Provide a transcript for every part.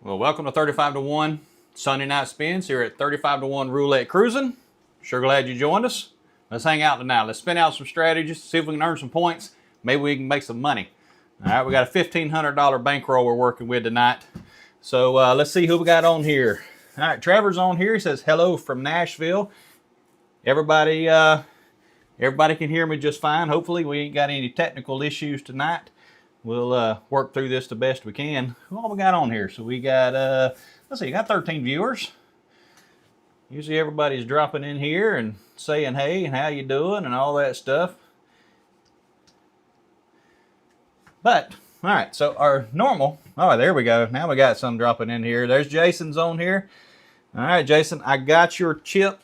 Well, welcome to 35 to 1 Sunday night spins here at 35 to 1 Roulette Cruisin. Sure glad you joined us. Let's hang out tonight. Let's spin out some strategies, see if we can earn some points. Maybe we can make some money. All right, we got a $1,500 bankroll we're working with tonight. So let's see who we got on here. All right, Trevor's on here. He says hello from Nashville. Everybody can hear me just fine. Hopefully we ain't got any technical issues tonight. We'll work through this the best we can. What we got on here? So we got, let's see, got 13 viewers. Usually everybody's dropping in here and saying hey and how you doing and all that stuff. But, all right, so our normal, oh, there we go. Now we got some dropping in here. There's Jason's on here. All right, Jason, I got your chip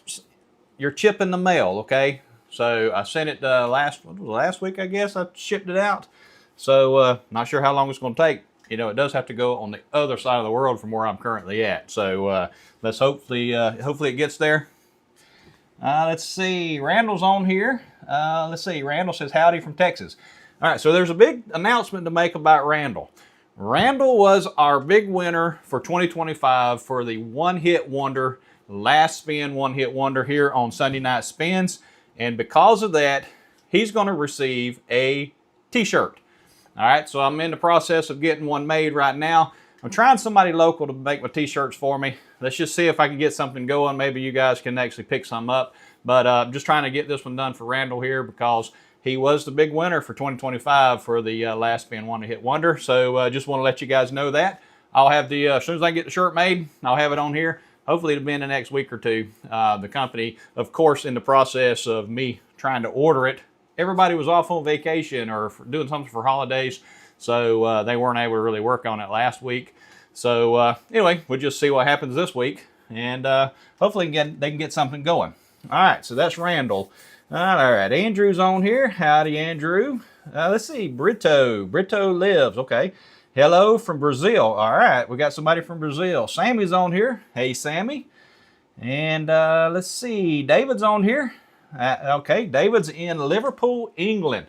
in the mail, okay? So I sent it last week, I guess. I shipped it out. So not sure how long it's going to take. You know, it does have to go on the other side of the world from where I'm currently at. So let's hopefully it gets there. Let's see. Randall's on here. Let's see. Randall says howdy from Texas. All right, so there's a big announcement to make about Randall. Randall was our big winner for 2025 for the one-hit wonder, last spin one-hit wonder here on Sunday Night Spins. And because of that, he's going to receive a t-shirt. All right, so I'm in the process of getting one made right now. I'm trying somebody local to make my t-shirts for me. Let's just see if I can get something going. Maybe you guys can actually pick some up. But I'm just trying to get this one done for Randall here because he was the big winner for 2025 for the last spin one-hit wonder. So just want to let you guys know that. I'll have the, as soon as I get the shirt made, I'll have it on here. Hopefully it'll be in the next week or two. The company, of course, in the process of me trying to order it, everybody was off on vacation or doing something for holidays, so they weren't able to really work on it last week. So anyway, we'll just see what happens this week, and hopefully they can get something going. All right, so that's Randall. All right, Andrew's on here. Howdy, Andrew. Let's see, Brito lives. Okay. Hello from Brazil. All right, we got somebody from Brazil. Sammy's on here. Hey, Sammy. And let's see, David's on here. Okay, David's in Liverpool, England.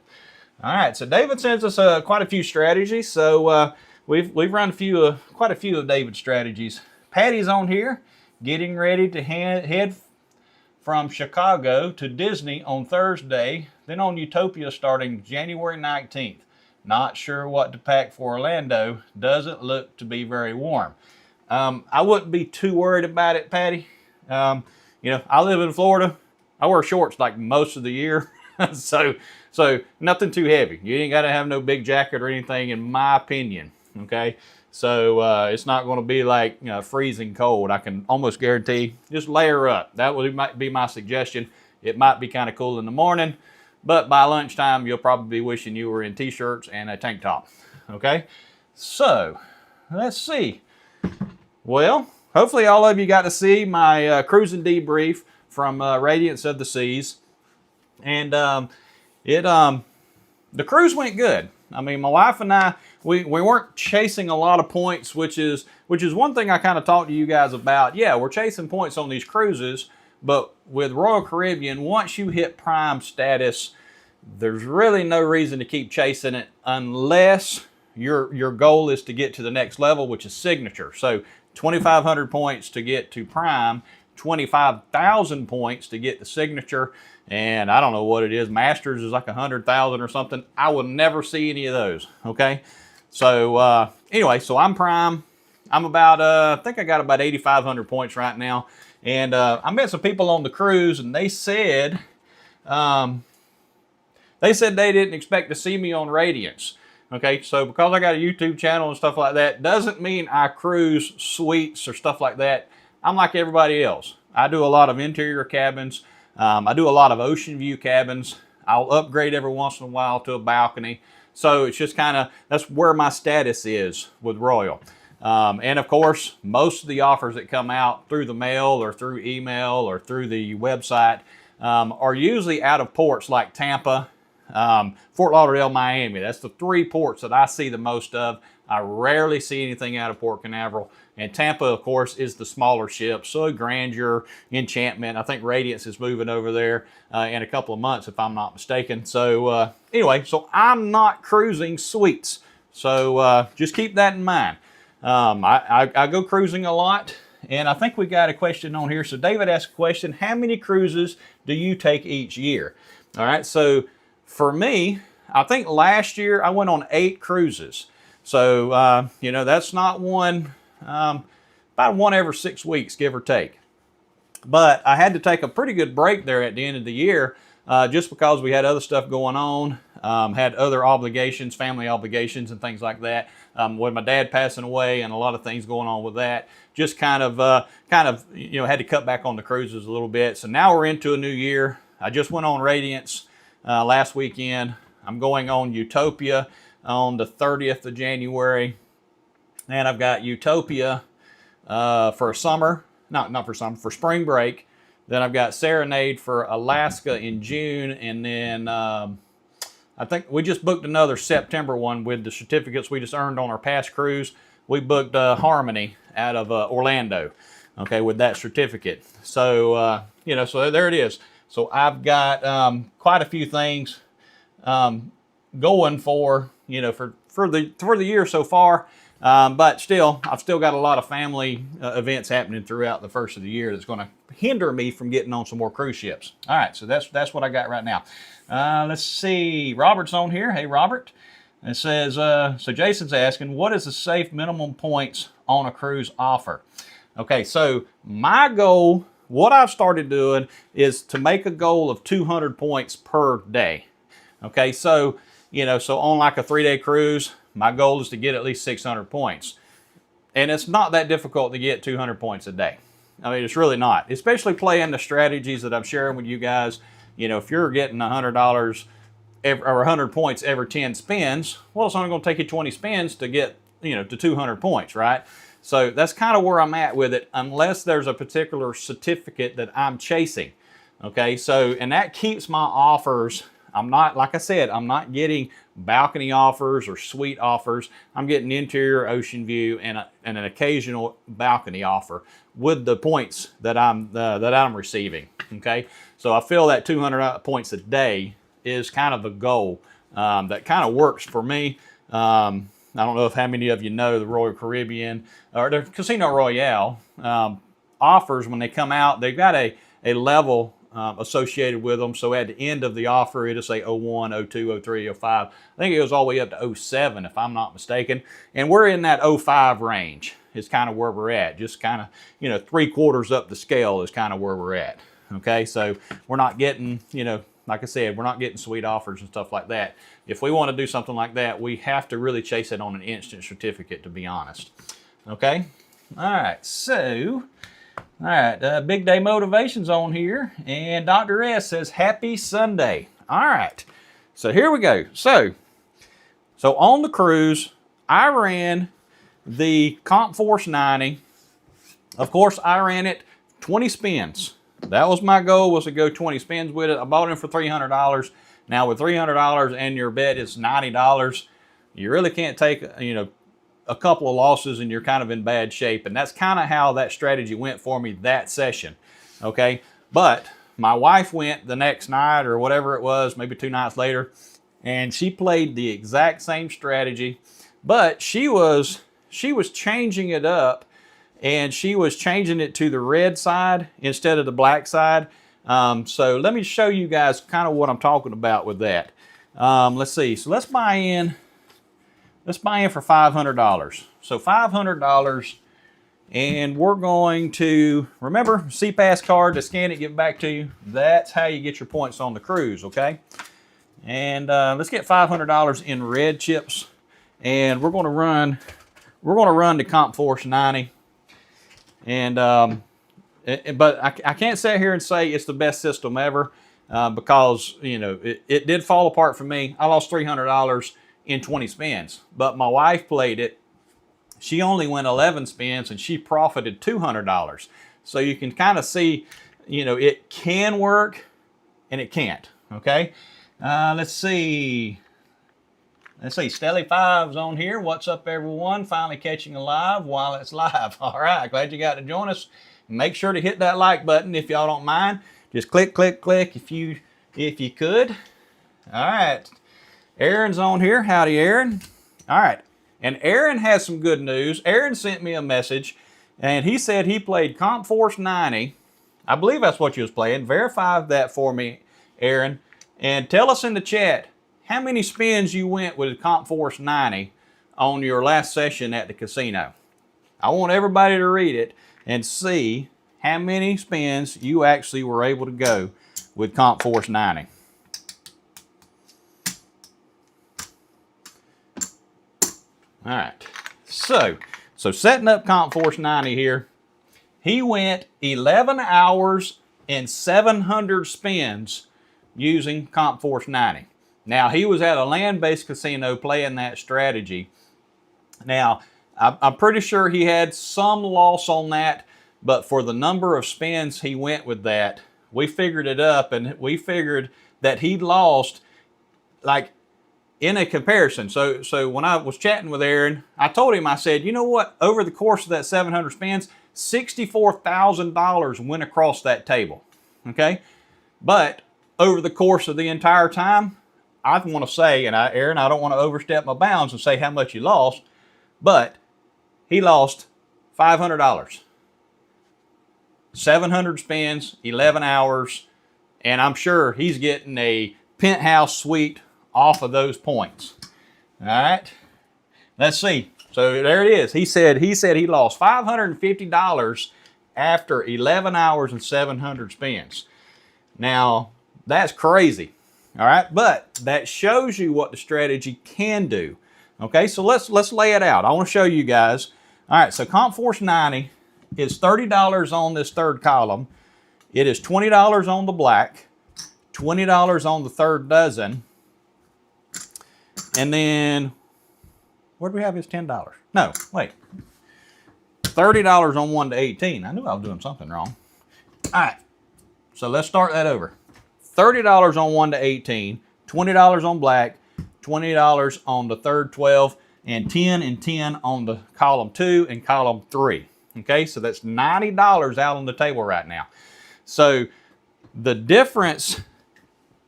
All right, so David sends us quite a few strategies. So we've run quite a few of David's strategies. Patty's on here, getting ready to head from Chicago to Disney on Thursday, then on Utopia starting January 19th. Not sure what to pack for Orlando. Doesn't look to be very warm. I wouldn't be too worried about it, Patty. You know, I live in Florida. I wear shorts like most of the year, so nothing too heavy. You ain't got to have no big jacket or anything, in my opinion. Okay, so it's not going to be like freezing cold. I can almost guarantee. Just layer up. That might be my suggestion. It might be kind of cool in the morning, but by lunchtime you'll probably be wishing you were in t-shirts and a tank top. Okay, so let's see. Well, hopefully all of you got to see my cruising debrief from Radiance of the Seas, and the cruise went good. I mean, my wife and I, we weren't chasing a lot of points, which is one thing I kind of talked to you guys about. Yeah, we're chasing points on these cruises, but with Royal Caribbean, once you hit prime status, there's really no reason to keep chasing it unless your goal is to get to the next level, which is signature. So 2,500 points to get to prime, 25,000 points to get the signature, and I don't know what it is. Masters is like 100,000 or something. I will never see any of those. Okay, so anyway, so I'm prime. I'm about I think I got about 8,500 points right now, and I met some people on the cruise, and they said they didn't expect to see me on Radiance. Okay, so because I got a YouTube channel and stuff like that, doesn't mean I cruise suites or stuff like that. I'm like everybody else. I do a lot of interior cabins. I do a lot of ocean view cabins. I'll upgrade every once in a while to a balcony. So it's just kind of, that's where my status is with Royal. And of course, most of the offers that come out through the mail or through email or through the website are usually out of ports like Tampa, Fort Lauderdale, Miami. That's the three ports that I see the most of. I rarely see anything out of Port Canaveral. And Tampa, of course, is the smaller ships. So Grandeur, Enchantment. I think Radiance is moving over there in a couple of months, if I'm not mistaken. So anyway, so I'm not cruising suites. So just keep that in mind. I go cruising a lot, and I think we got a question on here. So David asked a question: how many cruises do you take each year? All right, so for me, I think last year I went on 8 cruises. So you know, that's not one, about one every 6 weeks, give or take. But I had to take a pretty good break there at the end of the year, just because we had other stuff going on, had other obligations, family obligations and things like that. With my dad passing away and a lot of things going on with that, just kind of, you know, had to cut back on the cruises a little bit. So now we're into a new year. I just went on Radiance last weekend. I'm going on Utopia on the 30th of January. And I've got Utopia for summer. Not for summer, for spring break. Then I've got Serenade for Alaska in June. And then I think we just booked another September one with the certificates we just earned on our past cruise. We booked Harmony out of Orlando, okay, with that certificate. So, you know, so there it is. So I've got quite a few things going for, you know, for the year so far. But still, I've still got a lot of family events happening throughout the first of the year that's going to hinder me from getting on some more cruise ships. All right, so that's what I got right now. Let's see. Robert's on here. Hey, Robert. It says, so Jason's asking, what is the safe minimum points on a cruise offer? Okay, so my goal, what I've started doing is to make a goal of 200 points per day. Okay, so, you know, so on like a 3-day cruise, my goal is to get at least 600 points. And it's not that difficult to get 200 points a day. I mean, it's really not, especially playing the strategies that I'm sharing with you guys. You know, if you're getting $100 or 100 points every 10 spins, well, it's only going to take you 20 spins to get, you know, to 200 points, right? So that's kind of where I'm at with it, unless there's a particular certificate that I'm chasing. Okay, so, and that keeps my offers. I'm not, like I said, I'm not getting balcony offers or suite offers. I'm getting interior, ocean view, and an occasional balcony offer with the points that I'm receiving. Okay, so I feel that 200 points a day is kind of a goal that kind of works for me. I don't know if how many of you know the Royal Caribbean or the Casino Royale offers, when they come out, they've got a level associated with them. So at the end of the offer, it'll say 01, 02, 03, 05. I think it goes all the way up to 07, if I'm not mistaken. And we're in that 05 range is kind of where we're at. Just kind of, you know, 3/4 up the scale is kind of where we're at. Okay, so we're not getting, you know, like I said, we're not getting sweet offers and stuff like that. If we want to do something like that, we have to really chase it on an instant certificate, to be honest. Okay, all right, so... all right, Big Day Motivation's on here, and Dr. S says, happy Sunday. All right, so here we go. So on the cruise, I ran the Comp Force 90. Of course, I ran it 20 spins. That was my goal, was to go 20 spins with it. I bought it for $300. Now, with $300 and your bet is $90, you really can't take, you know, a couple of losses and you're kind of in bad shape. And that's kind of how that strategy went for me that session. Okay. But my wife went the next night or whatever it was, maybe 2 nights later, and she played the exact same strategy, but she was changing it up, and she was changing it to the red side instead of the black side. So let me show you guys kind of what I'm talking about with that. Let's see. So let's buy in for $500. So $500, and we're going to, remember, CPass card to scan it, give it back to you. That's how you get your points on the cruise, okay? And let's get $500 in red chips, and we're going to run the Comp Force 90. And but I can't sit here and say it's the best system ever, because, you know, it did fall apart for me. I lost $300 in 20 spins, but my wife played it. She only went 11 spins and she profited $200. So you can kind of see, you know, it can work and it can't. Okay. Let's see. Stelly 5's on here. What's up, everyone? Finally catching a live while it's live. All right. Glad you got to join us. Make sure to hit that like button if y'all don't mind. Just click, click, click if you could. All right. Aaron's on here. Howdy, Aaron. All right. And Aaron has some good news. Aaron sent me a message, and he said he played Comp Force 90. I believe that's what you was playing. Verify that for me, Aaron. And tell us in the chat how many spins you went with Comp Force 90 on your last session at the casino. I want everybody to read it and see how many spins you actually were able to go with Comp Force 90. All right, so setting up Comp Force 90 here, he went 11 hours and 700 spins using Comp Force 90. Now, he was at a land-based casino playing that strategy. Now, I'm pretty sure he had some loss on that, but for the number of spins he went with that, we figured it up, and we figured that he lost, like, in a comparison. So when I was chatting with Aaron, I told him, I said, you know what? Over the course of that 700 spins, $64,000 went across that table, okay? But over the course of the entire time, I want to say, and Aaron, I don't want to overstep my bounds and say how much he lost, but he lost $500. 700 spins, 11 hours, and I'm sure he's getting a penthouse suite off of those points. All right, let's see. So there it is. He said he lost $550 after 11 hours and 700 spins. Now, that's crazy. All right, but that shows you what the strategy can do. Okay, so let's lay it out. I want to show you guys. All right, so Comp Force 90 is $30 on this third column. It is $20 on the black, $20 on the third dozen, and then where do we have his $10? No, wait. $30 on 1 to 18. I knew I was doing something wrong. All right, so let's start that over. $30 on 1 to 18, $20 on black, $20 on the third 12, and 10 and 10 on the column 2 and column 3. Okay, so that's $90 out on the table right now. So the difference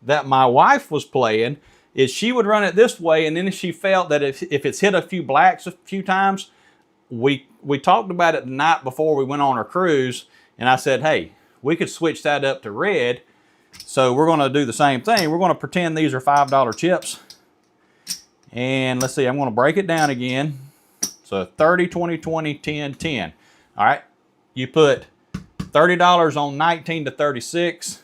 that my wife was playing is she would run it this way, and then if she felt that if it's hit a few blacks a few times, we talked about it the night before we went on our cruise, and I said, hey, we could switch that up to red. So we're going to do the same thing. We're going to pretend these are $5 chips. And let's see, I'm going to break it down again. So 30, 20, 20, 10, 10. All right, you put $30 on 19 to 36,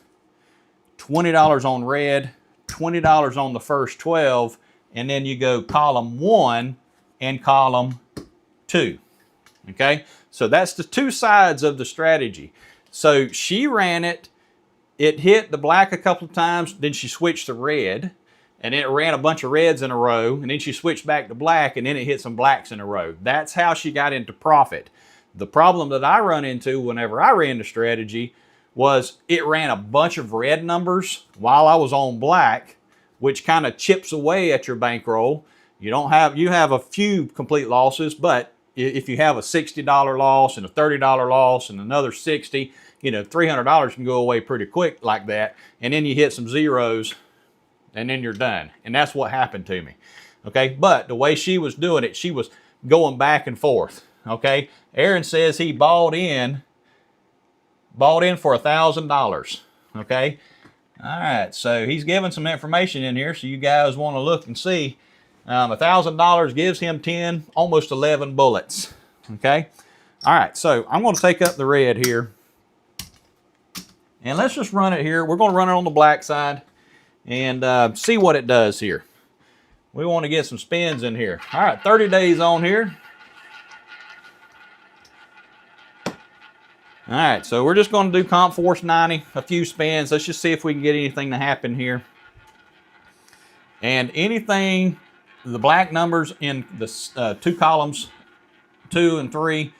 $20 on red, $20 on the first 12, and then you go column 1 and column 2. Okay, so that's the two sides of the strategy. So she ran it. It hit the black a couple of times, then she switched to red, and then it ran a bunch of reds in a row, and then she switched back to black, and then it hit some blacks in a row. That's how she got into profit. The problem that I run into whenever I ran the strategy was it ran a bunch of red numbers while I was on black, which kind of chips away at your bankroll. You have a few complete losses, but if you have a $60 loss and a $30 loss and another 60, you know, $300 can go away pretty quick like that. And then you hit some zeros and then you're done. And that's what happened to me. Okay. But the way she was doing it, she was going back and forth. Okay. Aaron says he bought in for $1,000. Okay. All right. So he's giving some information in here. So you guys want to look and see. $1,000 gives him 10, almost 11 bullets. Okay. All right. So I'm going to take up the red here. And let's just run it here. We're going to run it on the black side and see what it does here. We want to get some spins in here. All right, 30 days on here. All right, so we're just going to do Comp Force 90, a few spins. Let's just see if we can get anything to happen here. And anything, the black numbers in the two columns, 2 and 3,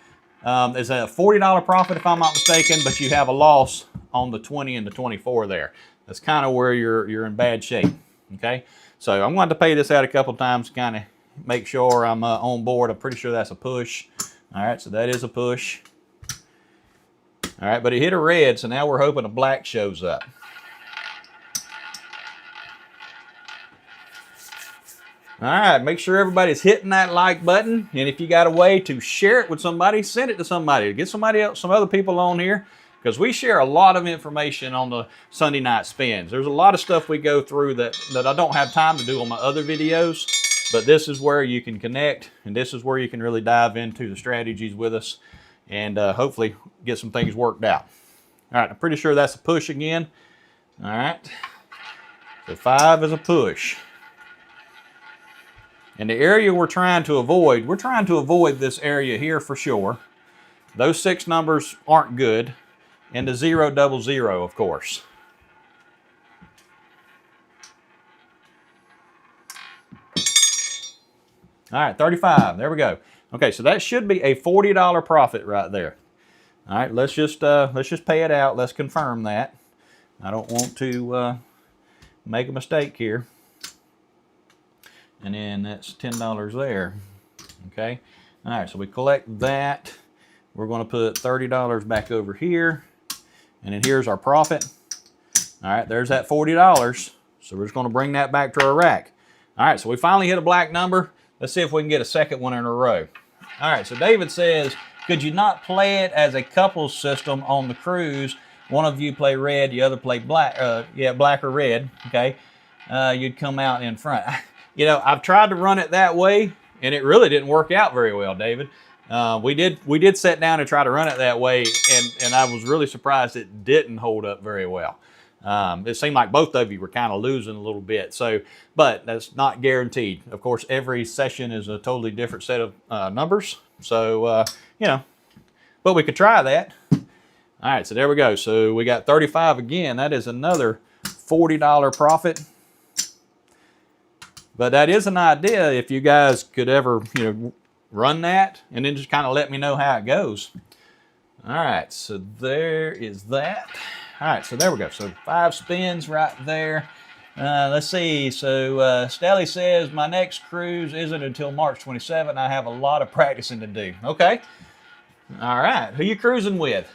is a $40 profit if I'm not mistaken, but you have a loss on the 20 and the 24 there. That's kind of where you're in bad shape. Okay, so I'm going to pay this out a couple times to kind of make sure I'm on board. I'm pretty sure that's a push. All right, so that is a push. All right, but it hit a red, so now we're hoping a black shows up. All right, make sure everybody's hitting that like button. And if you got a way to share it with somebody, send it to somebody. Get somebody else, some other people on here, because we share a lot of information on the Sunday night spins. There's a lot of stuff we go through that I don't have time to do on my other videos, but this is where you can connect, and this is where you can really dive into the strategies with us and hopefully get some things worked out. All right, I'm pretty sure that's a push again. All right, so 5 is a push. And the area we're trying to avoid this area here for sure. Those 6 numbers aren't good. And the 0 double 0, of course. All right, 35. There we go. Okay, so that should be a $40 profit right there. All right, let's just pay it out. Let's confirm that. I don't want to make a mistake here. And then that's $10 there. Okay. All right, so we collect that. We're going to put $30 back over here. And then here's our profit. All right, there's that $40. So we're just going to bring that back to our rack. All right, so we finally hit a black number. Let's see if we can get a second one in a row. All right, so David says, could you not play it as a couples system on the cruise? One of you play red, the other play black. Black or red. Okay, you'd come out in front. You know, I've tried to run it that way, and it really didn't work out very well, David. We did sit down and try to run it that way, and I was really surprised it didn't hold up very well. It seemed like both of you were kind of losing a little bit. So, but that's not guaranteed. Of course, every session is a totally different set of numbers. So, you know, but we could try that. All right, so there we go. So we got 35 again. That is another $40 profit. But that is an idea if you guys could ever, you know, run that and then just kind of let me know how it goes. All right, so there is that. All right, so there we go. So 5 spins right there. Let's see. So Stelly says, my next cruise isn't until March 27. I have a lot of practicing to do. Okay. All right. Who you cruising with?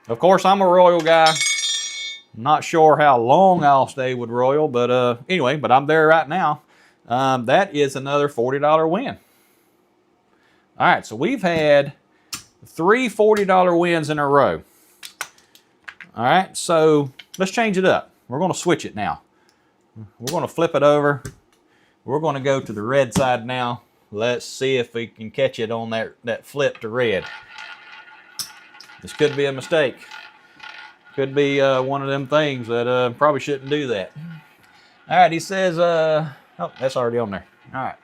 Of course, I'm a Royal guy. Not sure how long I'll stay with Royal, but anyway, but I'm there right now. That is another $40 win. All right, so we've had 3 $40 wins in a row. All right, so let's change it up. We're going to switch it now. We're going to flip it over. We're going to go to the red side now. Let's see if we can catch it on that flip to red. This could be a mistake. Could be one of them things that probably shouldn't do that. All right, he says, oh, that's already on there. All right.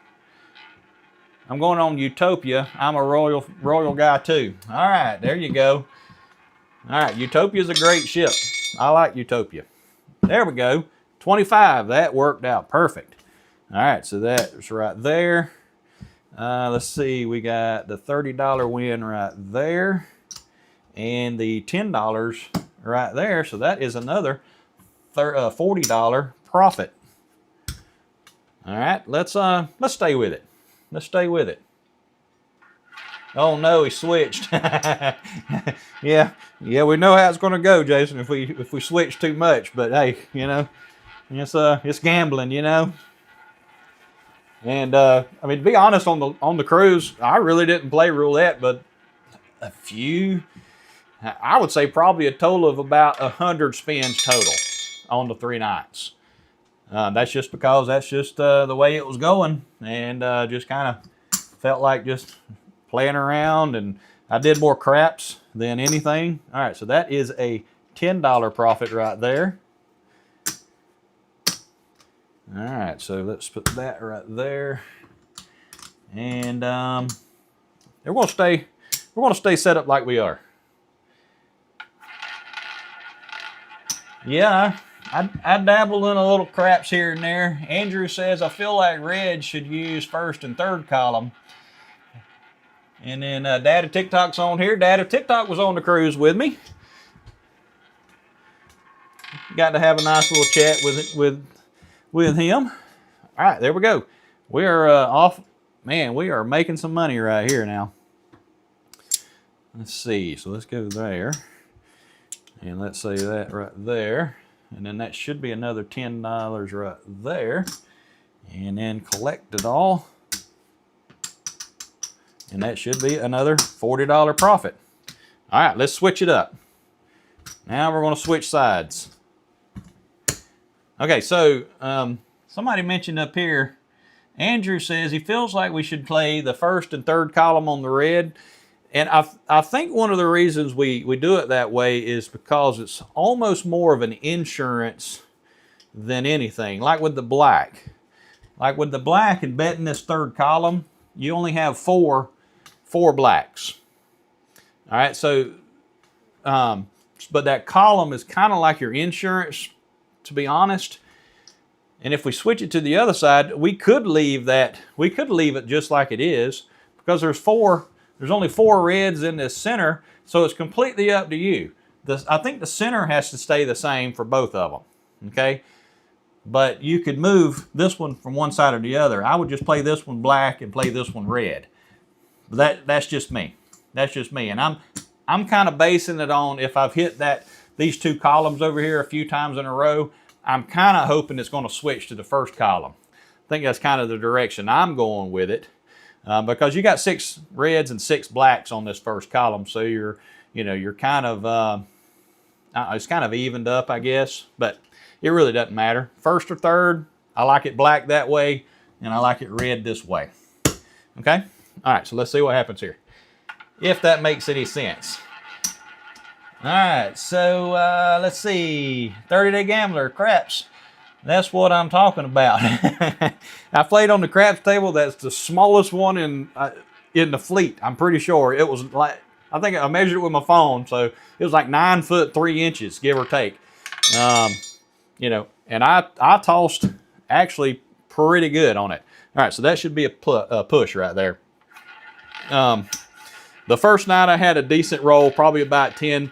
I'm going on Utopia. I'm a Royal guy too. All right, there you go. All right, Utopia's a great ship. I like Utopia. There we go. 25. That worked out perfect. All right, so that's right there. Let's see. We got the $30 win right there, and the $10 right there. So that is another $40 profit. All right, let's stay with it. Let's stay with it. Oh no, he switched. yeah, we know how it's going to go, Jason. If we switch too much, but hey, you know, it's gambling, you know. And I mean, to be honest, on the cruise, I really didn't play roulette, but a few. I would say probably a total of about 100 spins total on the 3 nights. That's just because that's just the way it was going, and just kind of felt like just playing around, and I did more craps than anything. All right, so that is a $10 profit right there. All right, so let's put that right there, and we're going to stay set up like we are. Yeah, I dabble in a little craps here and there. Andrew says, I feel like red should use first and third column. And then Dad of TikTok's on here. Dad of TikTok was on the cruise with me. Got to have a nice little chat with him. All right, there we go. We are off. Man, we are making some money right here now. Let's see. So let's go there. And let's say that right there. and then that should be another $10 right there. And then collect it all. And that should be another $40 profit. All right, let's switch it up. Now we're going to switch sides. Okay, so somebody mentioned up here, Andrew says he feels like we should play the first and third column on the red. And I think one of the reasons we do it that way is because it's almost more of an insurance than anything. Like with the black. Like with the black and betting this third column, you only have four blacks. All right, so, but that column is kind of like your insurance, to be honest. And if we switch it to the other side, we could leave it just like it is, because there's only four reds in this center, so it's completely up to you. I think the center has to stay the same for both of them, okay? But you could move this one from one side or the other. I would just play this one black and play this one red. But that's just me. That's just me. And I'm kind of basing it on if I've hit these two columns over here a few times in a row, I'm kind of hoping it's going to switch to the first column. I think that's kind of the direction I'm going with it. Because you got 6 reds and 6 blacks on this first column, so you're kind of it's kind of evened up, I guess, but it really doesn't matter. First or third, I like it black that way, and I like it red this way. Okay? All right, so let's see what happens here, if that makes any sense. All right, so let's see. 30-day gambler, craps. That's what I'm talking about. I played on the craps table. That's the smallest one in the fleet. I'm pretty sure it was like, I think I measured it with my phone, so it was like 9 foot 3 inches, give or take. And I tossed actually pretty good on it. All right, so that should be a push right there. The first night I had a decent roll, probably about 10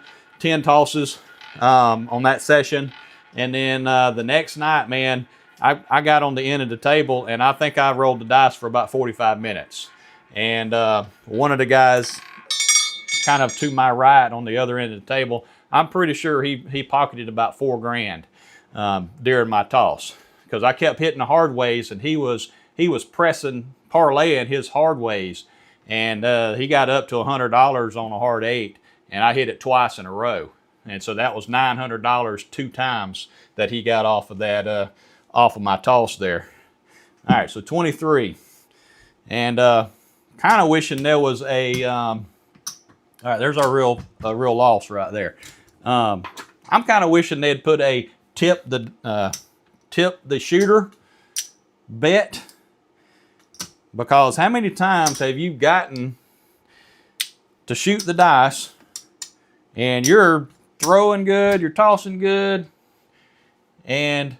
tosses on that session. And then the next night, man, I got on the end of the table, and I think I rolled the dice for about 45 minutes. And one of the guys kind of to my right on the other end of the table, I'm pretty sure he pocketed about $4 grand during my toss, because I kept hitting the hard ways, and he was pressing, parlaying his hard ways, and he got up to $100 on a hard 8, and I hit it twice in a row. And so that was $900 2 times that he got off of that, off of my toss there. All right, so 23. And kind of wishing there was all right, there's a real loss right there. I'm kind of wishing they'd put a tip the shooter bet, because how many times have you gotten to shoot the dice and you're throwing good, you're tossing good, and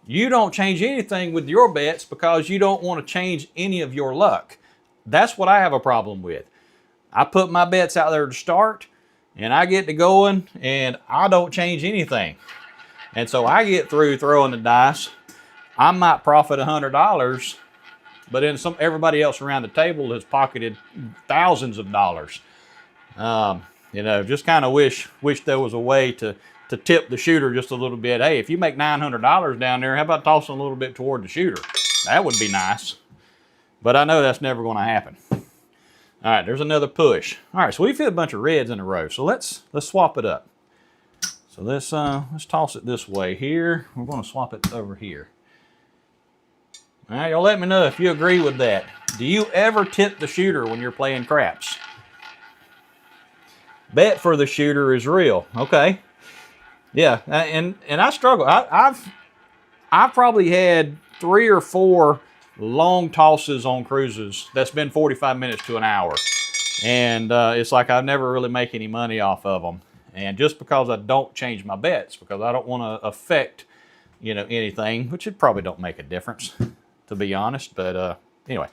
you don't change anything with your bets because you don't want to change any of your luck? That's what I have a problem with. I put my bets out there to start, and I get to going, and I don't change anything. And so I get through throwing the dice. I might profit $100, but then everybody else around the table has pocketed thousands of dollars. Just kind of wish there was a way to tip the shooter just a little bit. Hey, if you make $900 down there, how about tossing a little bit toward the shooter? That would be nice. But I know that's never going to happen. All right, there's another push. All right, so we've hit a bunch of reds in a row. So let's swap it up. So let's toss it this way here. We're going to swap it over here. All right, y'all let me know if you agree with that. Do you ever tip the shooter when you're playing craps? Bet for the shooter is real. Okay. Yeah, and I struggle. I've probably had 3 or 4 long tosses on cruises that's been 45 minutes to an hour, and it's like I never really make any money off of them. And just because I don't change my bets, because I don't want to affect anything, which it probably don't make a difference, to be honest. But anyway,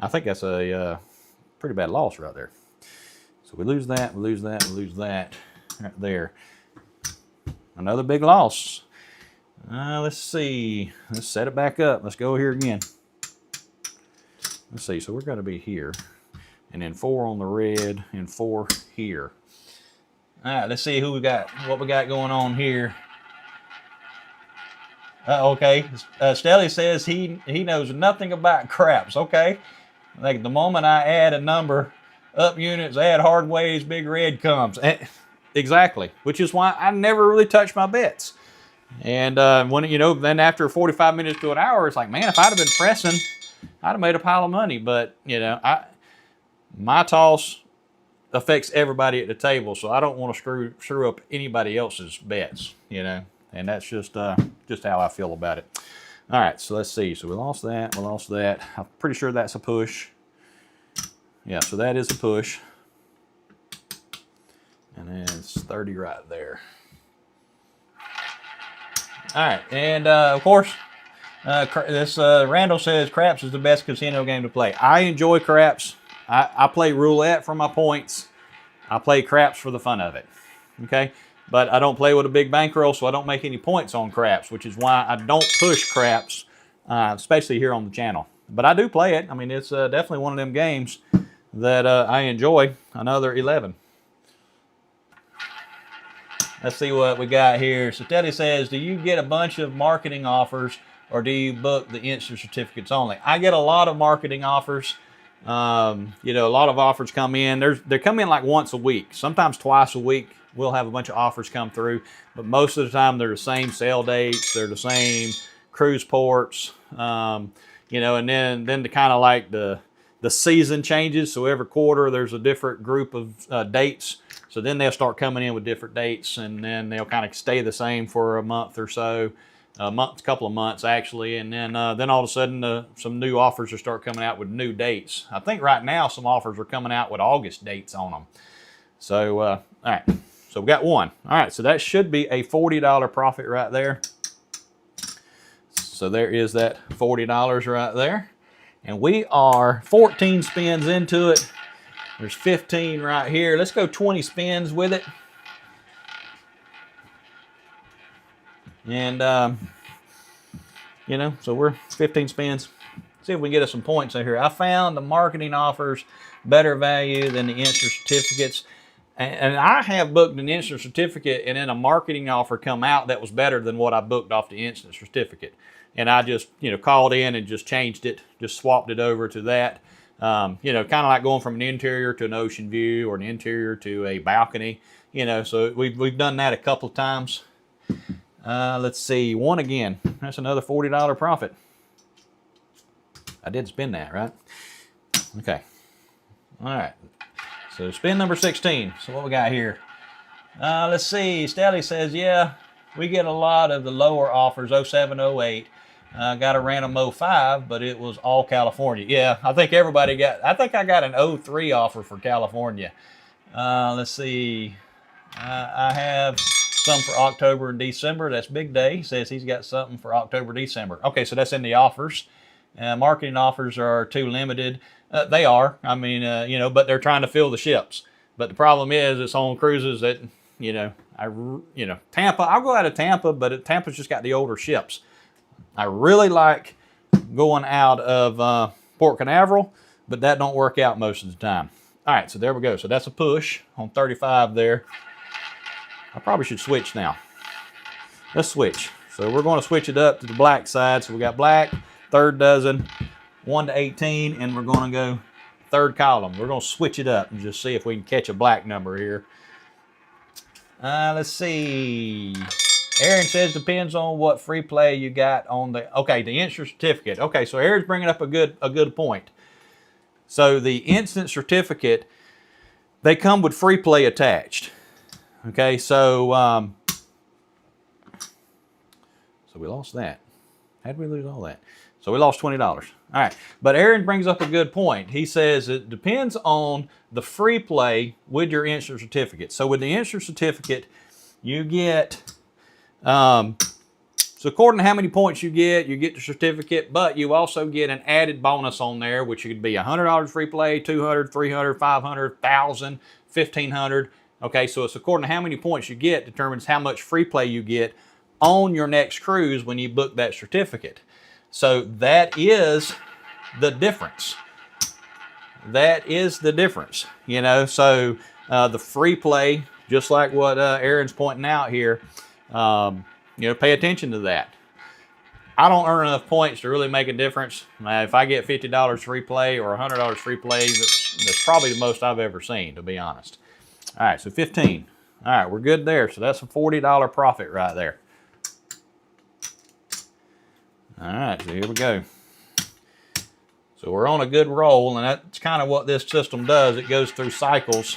I think that's a pretty bad loss right there. So we lose that, we lose that, we lose that right there. Another big loss. Let's see. Let's set it back up. Let's go here again. Let's see. So we're going to be here. And then 4 on the red and 4 here. All right, let's see what we got going on here. Okay. Stelly says he knows nothing about craps. Okay. Like the moment I add a number, up units, add hard waves, big red comes. Exactly. Which is why I never really touch my bets. And when then after 45 minutes to an hour, it's like, man, if I'd have been pressing, I'd have made a pile of money. But my toss affects everybody at the table, so I don't want to screw up anybody else's bets. And that's just how I feel about it. All right, so let's see. So we lost that. We lost that. I'm pretty sure that's a push. Yeah, so that is a push. And then it's 30 right there. All right, and of course, Randall says craps is the best casino game to play. I enjoy craps. I play roulette for my points. I play craps for the fun of it. Okay, but I don't play with a big bankroll, so I don't make any points on craps, which is why I don't push craps, especially here on the channel. But I do play it. I mean, it's definitely one of them games that I enjoy. Another 11. Let's see what we got here. So Teddy says, do you get a bunch of marketing offers or do you book the instant certificates only? I get a lot of marketing offers. A lot of offers come in. They come in like once a week, sometimes twice a week. We'll have a bunch of offers come through, but most of the time they're the same sale dates. They're the same cruise ports, and then the kind of like the season changes. So every quarter there's a different group of dates. So then they'll start coming in with different dates, and then they'll kind of stay the same for a month or so, couple of months actually, and then all of a sudden some new offers will start coming out with new dates. I think right now some offers are coming out with August dates on them. So all right, so we got one. All right, so that should be a $40 profit right there. So there is that $40 right there, and we are 14 spins into it. There's 15 right here. Let's go 20 spins with it. And, so we're 15 spins. See if we can get us some points in here. I found the marketing offers better value than the instant certificates. And I have booked an instant certificate and then a marketing offer come out that was better than what I booked off the instant certificate. And I just, called in and just changed it, just swapped it over to that. Kind of like going from an interior to an ocean view or an interior to a balcony, so we've done that a couple of times. Let's see, one again. That's another $40 profit. I did spin that, right? Okay. All right. So spin number 16. So what we got here? Let's see. Stelly says, yeah, we get a lot of the lower offers, 07, 08. Got a random 05, but it was all California. Yeah, I think I got an 03 offer for California. Let's see. I have some for October and December. That's Big Day. He says he's got something for October, December. Okay, so that's in the offers. Marketing offers are too limited. They are. I mean, but they're trying to fill the ships. But the problem is it's on cruises that, Tampa. I'll go out of Tampa, but Tampa's just got the older ships. I really like going out of Port Canaveral, but that don't work out most of the time. All right, so there we go. So that's a push on 35 there. I probably should switch now. Let's switch. So we're going to switch it up to the black side. So we got black, third dozen, 1 to 18, and we're going to go third column. We're going to switch it up and just see if we can catch a black number here. Let's see. Aaron says depends on what free play you got on the instant certificate. Okay, so Aaron's bringing up a good point. So the instant certificate, they come with free play attached. Okay, so we lost that. How did we lose all that? So we lost $20. All right, but Aaron brings up a good point. He says it depends on the free play with your instant certificate. So with the instant certificate, you get so according to how many points you get the certificate, but you also get an added bonus on there, which could be $100 free play, $200, $300, $500, $1,000, $1,500. Okay, so it's according to how many points you get determines how much free play you get on your next cruise when you book that certificate. So that is the difference. That is the difference, So the free play, just like what Aaron's pointing out here, pay attention to that. I don't earn enough points to really make a difference. If I get $50 free play or $100 free play, that's probably the most I've ever seen, to be honest. All right, so 15. All right, we're good there. So that's a $40 profit right there. All right, so here we go. So we're on a good roll, and that's kind of what this system does. It goes through cycles.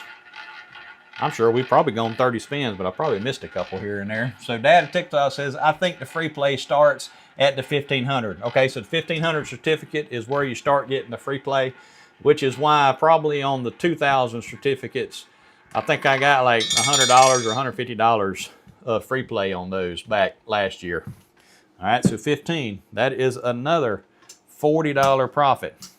I'm sure we've probably gone 30 spins, but I probably missed a couple here and there. So Dad at TikTok says, I think the free play starts at the 1500. Okay, so the 1500 certificate is where you start getting the free play, which is why probably on the 2000 certificates, I think I got like $100 or $150 of free play on those back last year. All right, so 15. That is another $40 profit.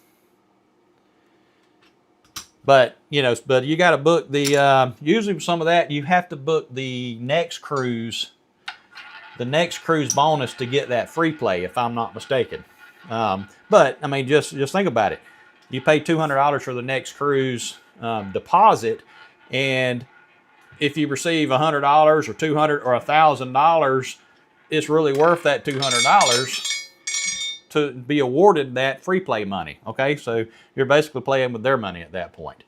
But, you know, you got to book the, usually some of that, you have to book the next cruise bonus to get that free play, if I'm not mistaken. But, I mean, just think about it. You pay $200 for the next cruise deposit, and if you receive $100 or $200 or $1,000, it's really worth that $200 to be awarded that free play money. Okay, so you're basically playing with their money at that point.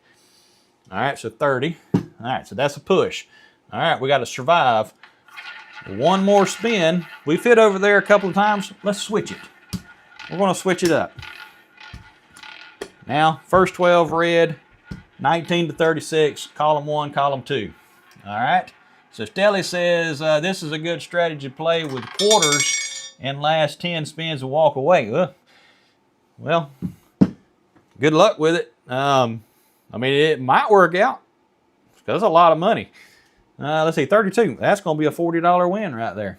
All right, so 30. All right, so that's a push. All right, we got to survive one more spin. We fit over there a couple of times. Let's switch it. We're going to switch it up. Now, first 12 red, 19 to 36, column 1, column 2. All right. So Stelly says this is a good strategy to play with quarters and last 10 spins and walk away. Well, good luck with it. I mean, it might work out because that's a lot of money. Let's see, 32. That's going to be a $40 win right there.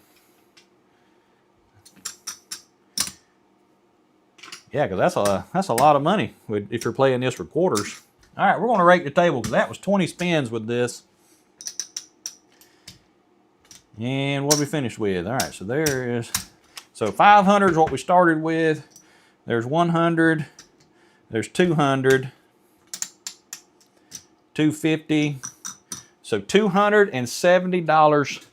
Yeah, because that's a lot of money if you're playing this for quarters. All right, we're going to rake the table because that was 20 spins with this. And what we finished with? All right, so there is, so 500 is what we started with. There's 100. There's 200. 250. So $270.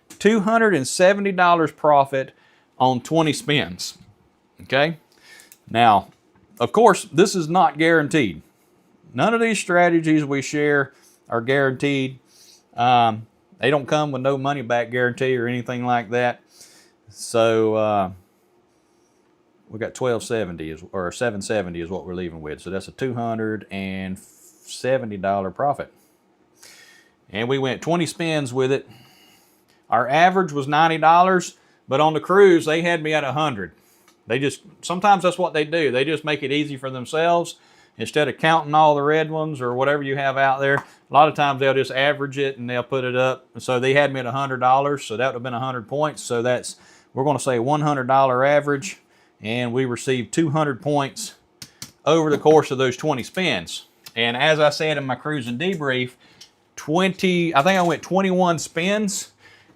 $270 profit on 20 spins. Okay. Now, of course, this is not guaranteed. None of these strategies we share are guaranteed. They don't come with no money back guarantee or anything like that. So we got 1270 or 770 is what we're leaving with. So that's a $270 profit. And we went 20 spins with it. Our average was $90, but on the cruise they had me at 100. They just, sometimes that's what they do. They just make it easy for themselves. Instead of counting all the red ones or whatever you have out there, a lot of times they'll just average it and they'll put it up. So they had me at $100, so that would have been 100 points. So that's, we're going to say $100 average, and we received 200 points over the course of those 20 spins. And as I said in my cruising debrief, I think I went 21 spins,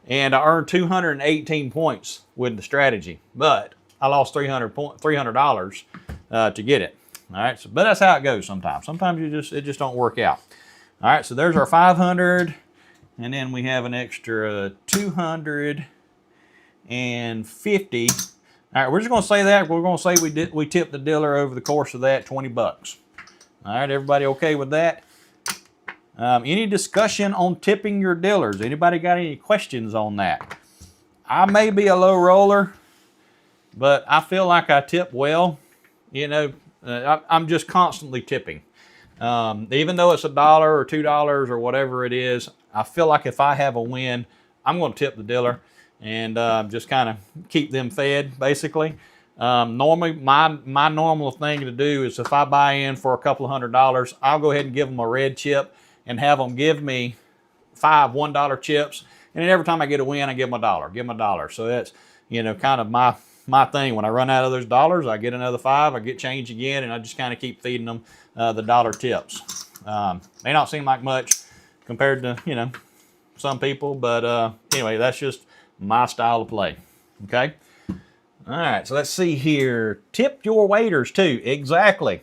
and I earned 218 points with the strategy. But I lost $300 to get it. All right, so, but that's how it goes sometimes. Sometimes it just don't work out. All right, so there's our 500, and then we have an extra 250. All right, we're just going to say that. We're going to say we tipped the dealer over the course of that $20. All right, everybody okay with that? Any discussion on tipping your dealers? Anybody got any questions on that? I may be a low roller, but I feel like I tip well. You know, I'm just constantly tipping. Even though it's $1 or $2 or whatever it is, I feel like if I have a win, I'm going to tip the dealer and just kind of keep them fed, basically. Normally, my normal thing to do is if I buy in for a couple of $100, I'll go ahead and give them a red chip and have them give me 5 $1 chips. And then every time I get a win, I give them a dollar. Give them a dollar. So that's, you know, kind of my thing. When I run out of those dollars, I get another 5, I get change again, and I just kind of keep feeding them the dollar tips. May not seem like much compared to, you know, some people, but anyway, that's just my style of play. Okay. All right, so let's see here. Tip your waiters too. Exactly.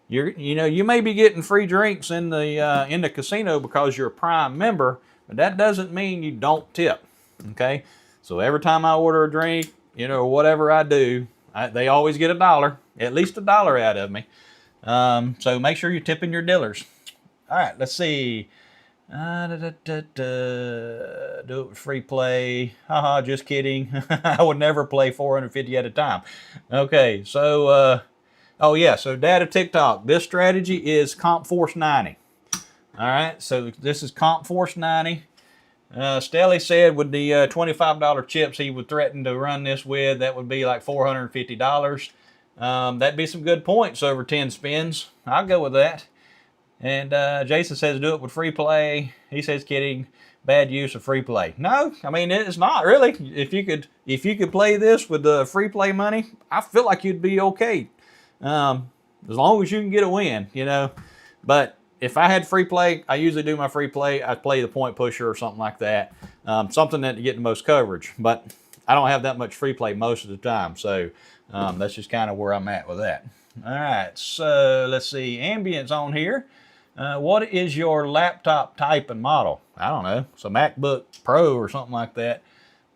You may be getting free drinks in the casino because you're a Prime member, but that doesn't mean you don't tip. Okay. So every time I order a drink, you know, whatever I do, they always get $1, at least $1 out of me. So make sure you're tipping your dealers. All right, let's see. Do it with free play. Haha, just kidding. I would never play 450 at a time. Okay, so, oh yeah, so data TikTok. This strategy is Comp Force 90. All right, so this is Comp Force 90. Stelly said with the $25 chips he would threaten to run this with, that would be like $450. That'd be some good points over 10 spins. I'll go with that. And Jason says do it with free play. He says kidding, bad use of free play. No, I mean it's not really. If you could play this with the free play money, I feel like you'd be okay. As long as you can get a win, you know. But if I had free play, I usually do my free play. I play the point pusher or something like that, something that to get the most coverage. But I don't have that much free play most of the time, so that's just kind of where I'm at with that. All right, so let's see, ambience on here. What is your laptop type and model? I don't know. It's a MacBook Pro or something like that.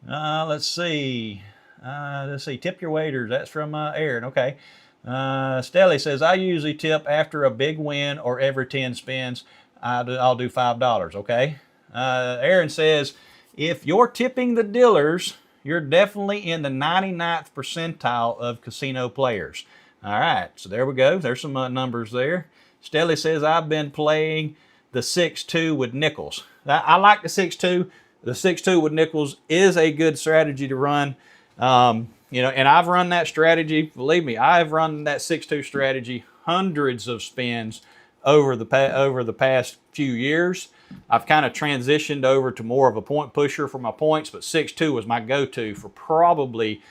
Let's see. Tip your waiters. That's from Aaron. Okay. Stelly says, I usually tip after a big win or every 10 spins. I'll do $5. Okay. Aaron says, if you're tipping the dealers, you're definitely in the 99th percentile of casino players. All right. So there we go. There's some numbers there. Stelly says, I've been playing the 6-2 with nickels. I like the 6-2. The 6-2 with nickels is a good strategy to run. You know, and I've run that strategy. Believe me, I've run that 6-2 strategy hundreds of spins over the past few years. I've kind of transitioned over to more of a point pusher for my points, but 6-2 was my go-to for probably,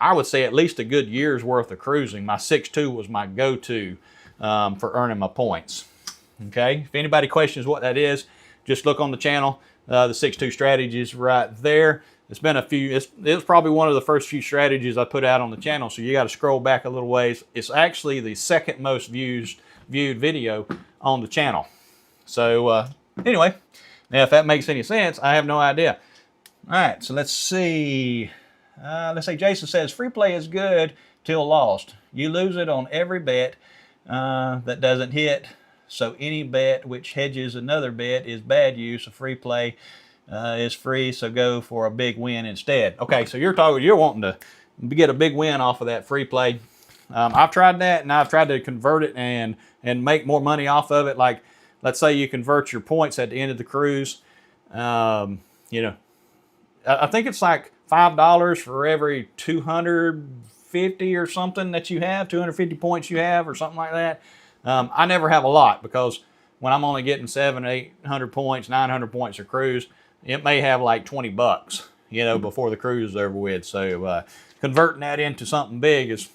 I would say, at least a good year's worth of cruising. My 6-2 was my go-to for earning my points. Okay, if anybody questions what that is, just look on the channel. The 6-2 strategy is right there. It's been a few, it was probably one of the first few strategies I put out on the channel, so you got to scroll back a little ways. It's actually the second most viewed video on the channel. So anyway, now if that makes any sense, I have no idea. All right, so let's see. Let's say Jason says, free play is good till lost. You lose it on every bet that doesn't hit, so any bet which hedges another bet is bad use of free play. Is free, so go for a big win instead. Okay, so you're wanting to get a big win off of that free play. I've tried that, and I've tried to convert it and make more money off of it. Like, let's say you convert your points at the end of the cruise. You know, I think it's like $5 for every 250 or something that you have, 250 points you have, or something like that. I never have a lot, because when I'm only getting 700, 800 points, 900 points a cruise, it may have like 20 bucks, you know, before the cruise is over with. So converting that into something big is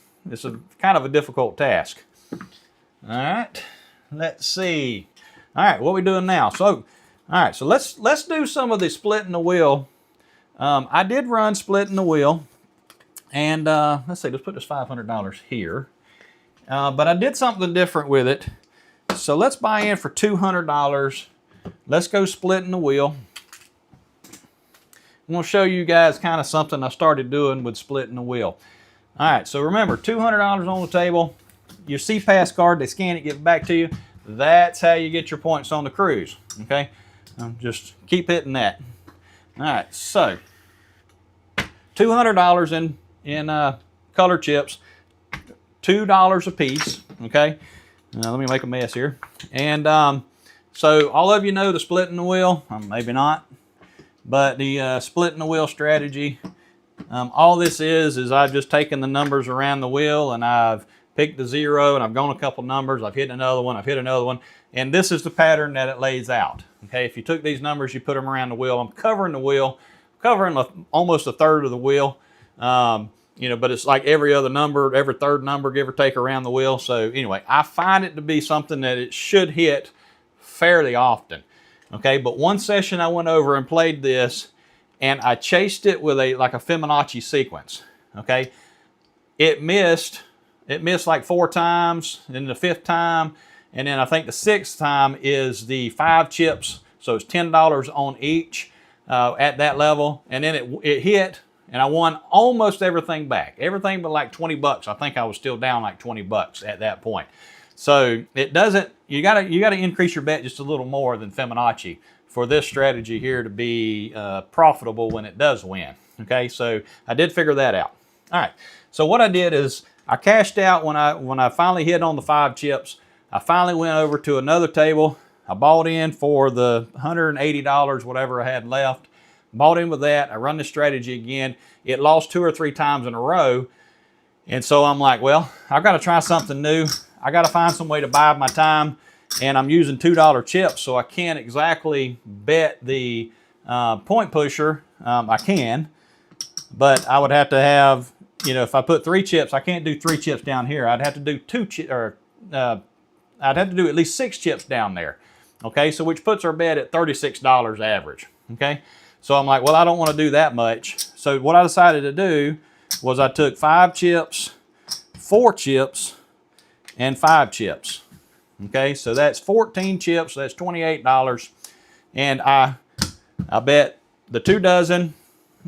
a kind of a difficult task. All right, let's see. All right, what are we doing now? So, all right, so let's do some of the splitting the wheel. I did run splitting the wheel, and let's see, let's put this $500 here. But I did something different with it. So let's buy in for $200. Let's go splitting the wheel. I'm going to show you guys kind of something I started doing with splitting the wheel. All right, so remember, $200 on the table. Your CPass card, they scan it, give it back to you. That's how you get your points on the cruise, okay? Just keep hitting that. All right, so $200 in color chips, $2 a piece, okay? Let me make a mess here. And so all of you know the splitting the wheel, maybe not, but the splitting the wheel strategy, all this is I've just taken the numbers around the wheel, and I've picked the 0, and I've gone a couple numbers, I've hit another one, I've hit another one, and this is the pattern that it lays out. Okay, if you took these numbers, you put them around the wheel. I'm covering the wheel, almost a third of the wheel. You know, but it's like every other number, every third number, give or take, around the wheel. So anyway, I find it to be something that it should hit fairly often. Okay, but one session I went over and played this, and I chased it with like a Fibonacci sequence. Okay, it missed like 4 times, and the 5th time, and then I think the 6th time is the 5 chips, so it's $10 on each at that level, and then it hit. and I won almost everything back. Everything but like 20 bucks. I think I was still down like 20 bucks at that point. So it doesn't, you gotta increase your bet just a little more than Fibonacci for this strategy here to be profitable when it does win. Okay, so I did figure that out. All right, so what I did is I cashed out when I finally hit on the 5 chips. I finally went over to another table. I bought in for the $180, whatever I had left. Bought in with that. I run the strategy again. It lost 2 or 3 times in a row. And so I'm like, well, I've got to try something new. I got to find some way to buy my time. And I'm using $2 chips, so I can't exactly bet the point pusher. I can, but I would have to have, you know, if I put 3 chips, I can't do 3 chips down here. I'd have to do 2 chips, or I'd have to do at least 6 chips down there. Okay, so which puts our bet at $36 average. Okay, so I'm like, well, I don't want to do that much. So what I decided to do was I took 5 chips, 4 chips, and 5 chips. Okay, so that's 14 chips, so that's $28. And I bet the 2 dozen,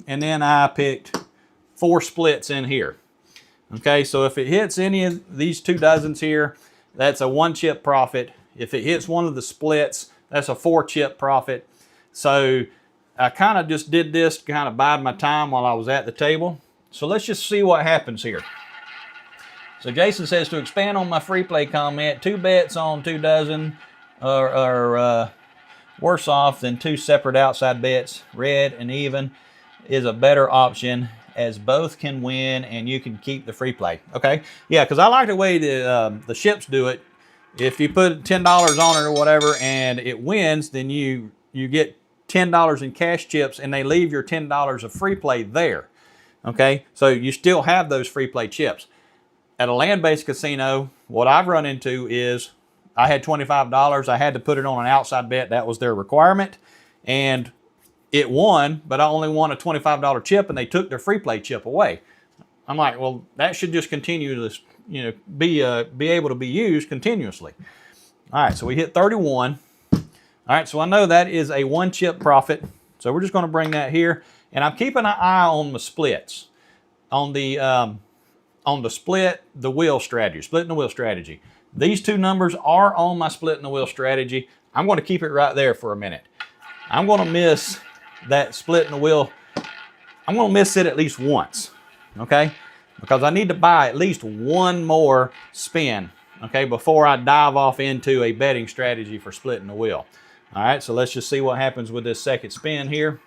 and then I picked 4 splits in here. Okay, so if it hits any of these 2 dozens here, that's a 1 chip profit. If it hits one of the splits, that's a 4 chip profit. So I kind of just did this to kind of bide my time while I was at the table. So let's just see what happens here. So Jason says, to expand on my free play comment, 2 bets on 2 dozen are worse off than 2 separate outside bets. Red and even is a better option, as both can win and you can keep the free play. Okay, yeah, because I like the way the ships do it. If you put $10 on it or whatever and it wins, then you get $10 in cash chips and they leave your $10 of free play there. Okay, so you still have those free play chips. At a land-based casino, what I've run into is I had $25. I had to put it on an outside bet. That was their requirement. And it won, but I only won a $25 chip and they took their free play chip away. I'm like, well, that should just continue to, you know, be able to be used continuously. All right, so we hit 31. All right, so I know that is a 1 chip profit. So we're just going to bring that here, and I'm keeping an eye on the splits, on the split the wheel strategy, splitting the wheel strategy. These 2 numbers are on my splitting the wheel strategy. I'm going to keep it right there for a minute. I'm going to miss that splitting the wheel. I'm going to miss it at least once, okay? Because I need to buy at least 1 more spin, okay, before I dive off into a betting strategy for splitting the wheel. All right, so let's just see what happens with this second spin here.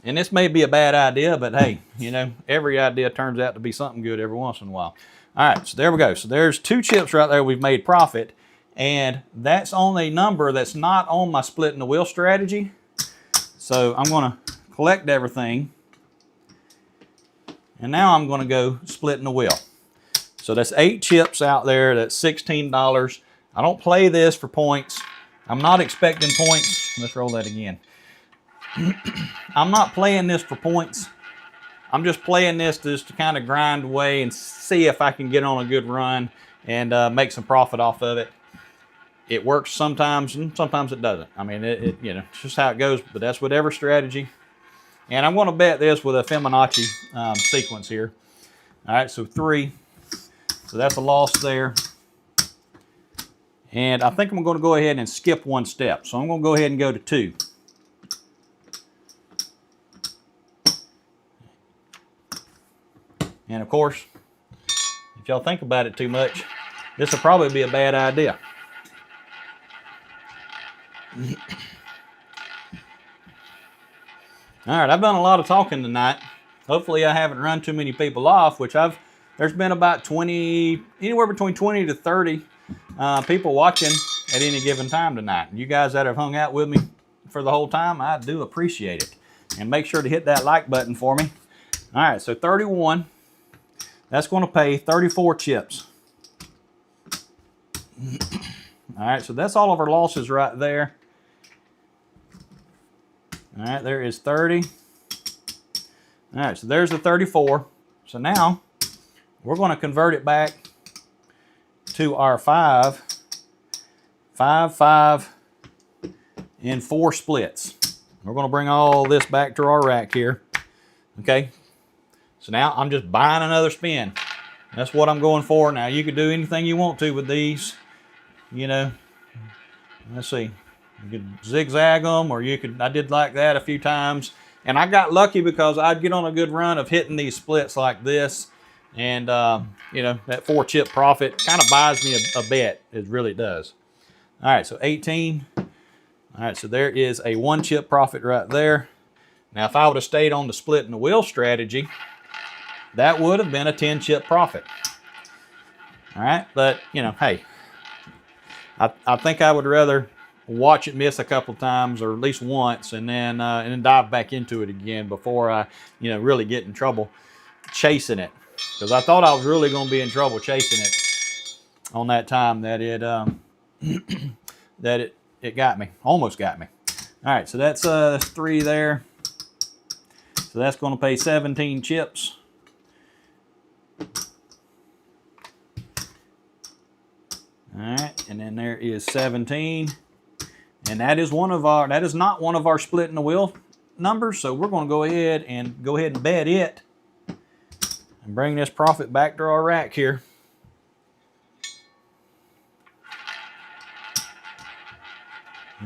And this may be a bad idea, but hey, you know, every idea turns out to be something good every once in a while. All right, so there we go. So there's 2 chips right there we've made profit, and that's on a number that's not on my splitting the wheel strategy. So I'm going to collect everything. And now I'm going to go splitting the wheel. So that's 8 chips out there. That's $16. I don't play this for points. I'm not expecting points. Let's roll that again. I'm not playing this for points. I'm just playing this just to kind of grind away and see if I can get on a good run and make some profit off of it. It works sometimes and sometimes it doesn't. I mean, you know, it's just how it goes, but that's with every strategy. And I'm going to bet this with a Fibonacci sequence here. All right, so 3. So that's a loss there. And I think I'm going to go ahead and skip 1 step. So I'm going to go ahead and go to 2. And of course, if y'all think about it too much, this will probably be a bad idea. All right, I've done a lot of talking tonight. Hopefully I haven't run too many people off, which there's been about 20, anywhere between 20 to 30 people watching at any given time tonight. You guys that have hung out with me for the whole time, I do appreciate it. And make sure to hit that like button for me. All right, so 31. That's going to pay 34 chips. All right, so that's all of our losses right there. All right, there is 30. All right, so there's the 34. So now we're going to convert it back to our 5, 5, and 4 splits. We're going to bring all this back to our rack here. Okay, so now I'm just buying another spin. That's what I'm going for. Now you could do anything you want to with these, you know. Let's see, you could zigzag them, or you could, I did like that a few times. And I got lucky because I'd get on a good run of hitting these splits like this. And, you know, that 4 chip profit kind of buys me a bet. It really does. All right, so 18. All right, so there is a 1 chip profit right there. Now, if I would have stayed on the split and the wheel strategy, that would have been a 10 chip profit. All right, but, you know, hey, I think I would rather watch it miss a couple times, or at least once, and then dive back into it again before I, you know, really get in trouble chasing it. Because I thought I was really going to be in trouble chasing it on that time that it that it got me, almost got me. All right, so that's 3 there. So that's going to pay 17 chips. All right, and then there is 17. And that is not one of our split in the wheel numbers, so we're going to go ahead and bet it and bring this profit back to our rack here.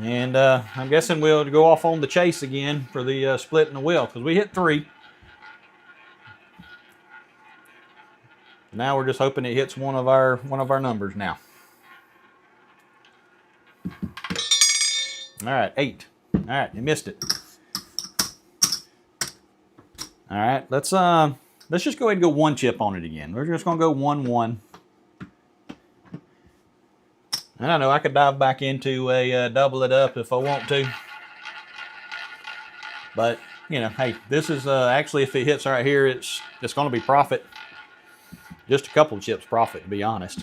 And I'm guessing we'll go off on the chase again for the split in the wheel, because we hit 3. Now we're just hoping it hits one of our numbers now. All right, 8. All right, you missed it. All right, let's just go ahead and go 1 chip on it again. We're just gonna go 1-1. And I know I could dive back into a double it up if I want to, but you know, hey, this is actually, if it hits right here, it's gonna be profit. Just a couple of chips profit, to be honest.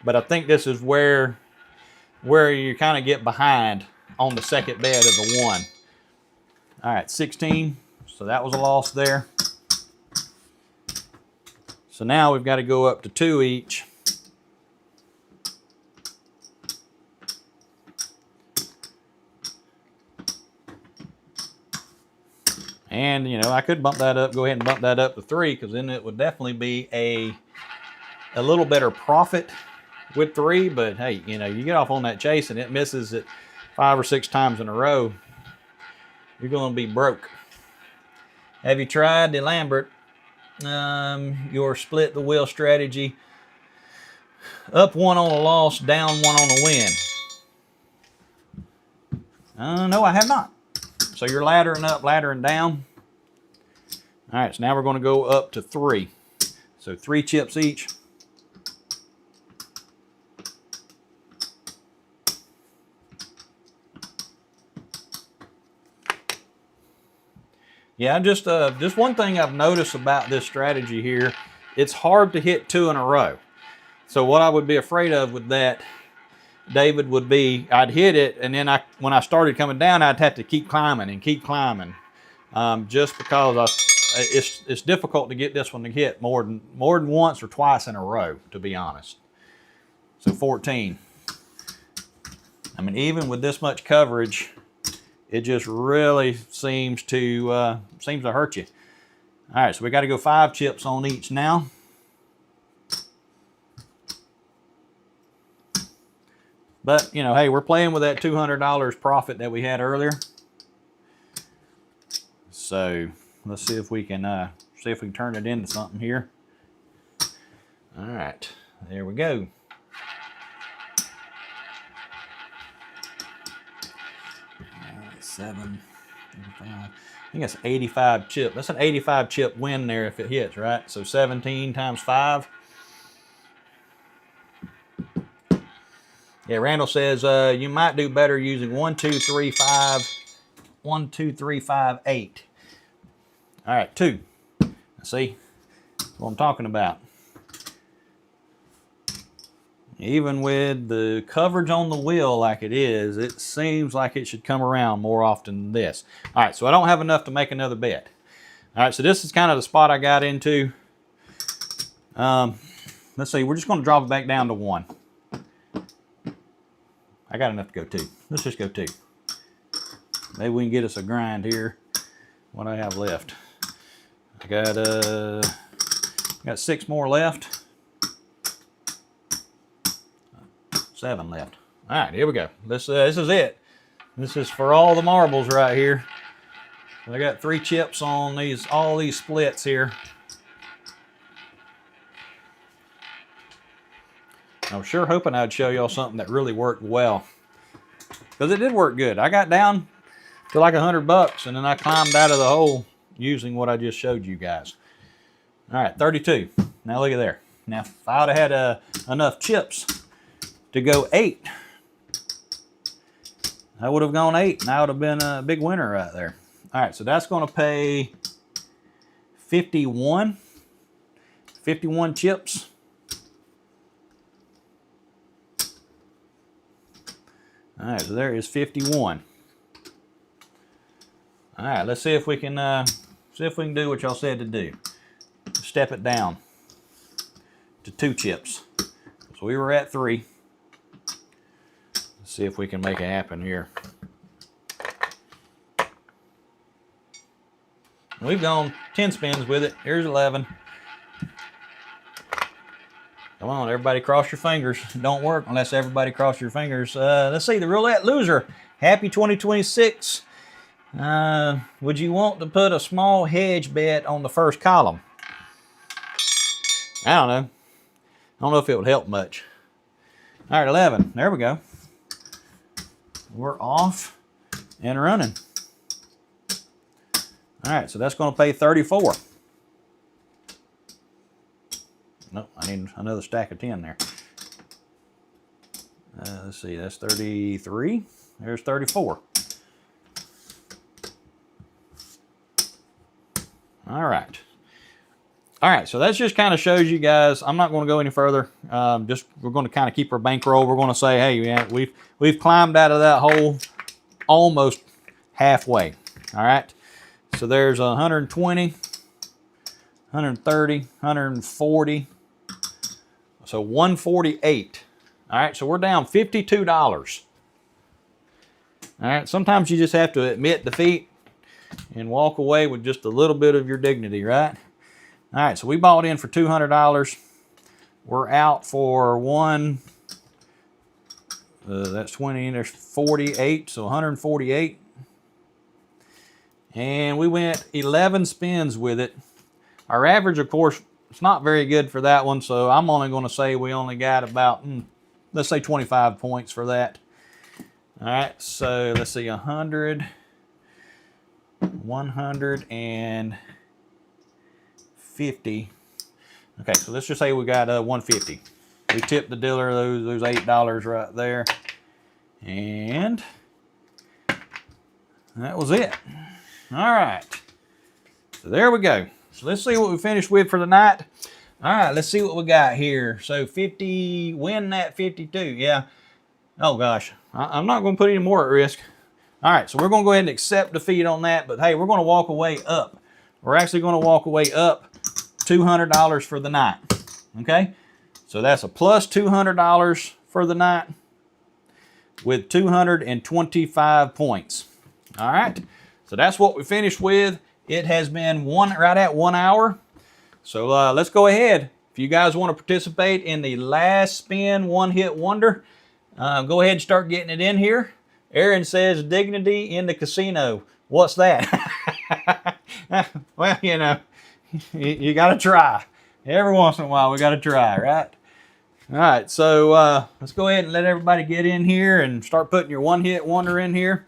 But I think this is where you kind of get behind on the second bet of the 1. All right, 16. So that was a loss there. So now we've got to go up to 2 each. And, you know, I could bump that up, go ahead and bump that up to 3, because then it would definitely be a little better profit with 3. But hey, you know, you get off on that chase and it misses it 5 or 6 times in a row, you're going to be broke. Have you tried the Lambert, your split the wheel strategy? Up 1 on a loss, down 1 on a win. No, I have not. So you're laddering up, laddering down. All right, so now we're going to go up to 3. So 3 chips each. Yeah, just one thing I've noticed about this strategy here, it's hard to hit 2 in a row. So what I would be afraid of with that, David, would be I'd hit it, and then when I started coming down, I'd have to keep climbing and keep climbing, just because it's difficult to get this one to hit more than once or twice in a row, to be honest. So 14. I mean, even with this much coverage, it just really seems to hurt you. All right, so we got to go 5 chips on each now. But, you know, hey, we're playing with that $200 profit that we had earlier. So let's see if we can turn it into something here. All right, there we go. Seven, 85. I think that's 85 chip. That's an 85 chip win there if it hits, right? So 17 times 5. Yeah, Randall says you might do better using 1, 2, 3, 5. 1, 2, 3, 5, 8. All right, 2. See what I'm talking about. Even with the coverage on the wheel like it is, it seems like it should come around more often than this. All right, so I don't have enough to make another bet. All right, so this is kind of the spot I got into. Let's see, we're just going to drop it back down to 1. I got enough to go 2. Let's just go 2. Maybe we can get us a grind here. what I have left. I got 6 more left. 7 left. All right, here we go. This is it. This is for all the marbles right here. I got 3 chips on all these splits here. I was sure hoping I'd show y'all something that really worked well, because it did work good. I got down to like $100, and then I climbed out of the hole using what I just showed you guys. All right, 32. Now look at there. Now if I would have had enough chips to go 8, I would have gone 8, and I would have been a big winner right there. All right, so that's going to pay 51 chips. All right, so there is 51. All right, let's see if we can do what y'all said to do. Step it down to 2 chips. So we were at 3. Let's see if we can make it happen here. We've gone 10 spins with it. Here's 11. Come on, everybody cross your fingers. It don't work unless everybody cross your fingers. Let's see, the roulette loser. Happy 2026. Would you want to put a small hedge bet on the first column? I don't know. I don't know if it would help much. All right, 11. There we go. We're off and running. All right, so that's going to pay 34. Nope, I need another stack of 10 there. Let's see, that's 33. There's 34. All right. All right, so that just kind of shows you guys. I'm not going to go any further. We're going to kind of keep our bankroll. We're going to say, hey, yeah, we've climbed out of that hole almost halfway. All right. So there's 120, 130, 140. So 148. All right, so we're down $52. All right, sometimes you just have to admit defeat and walk away with just a little bit of your dignity, right? All right, so we bought in for $200. We're out for that's 20, there's 48, so 148. And we went 11 spins with it. Our average, of course, it's not very good for that one, so I'm only going to say we only got about, let's say 25 points for that. All right, so let's see, 100, 150. Okay, so let's just say we got 150. We tipped the dealer those $8 right there. And that was it. All right, so there we go. So let's see what we finished with for the night. All right, let's see what we got here. So 50, win that 52, yeah. Oh gosh, I'm not gonna put any more at risk. All right, so we're gonna go ahead and accept defeat on that, but hey, we're gonna walk away up. We're actually gonna walk away up $200 for the night, okay? So that's a plus $200 for the night with 225 points. All right. So that's what we finished with. It has been right at 1 hour. So let's go ahead. If you guys want to participate in the last spin one-hit wonder, go ahead and start getting it in here. Aaron says dignity in the casino. What's that? Well, you know, you got to try. Every once in a while, we got to try, right? All right, so let's go ahead and let everybody get in here and start putting your one-hit wonder in here.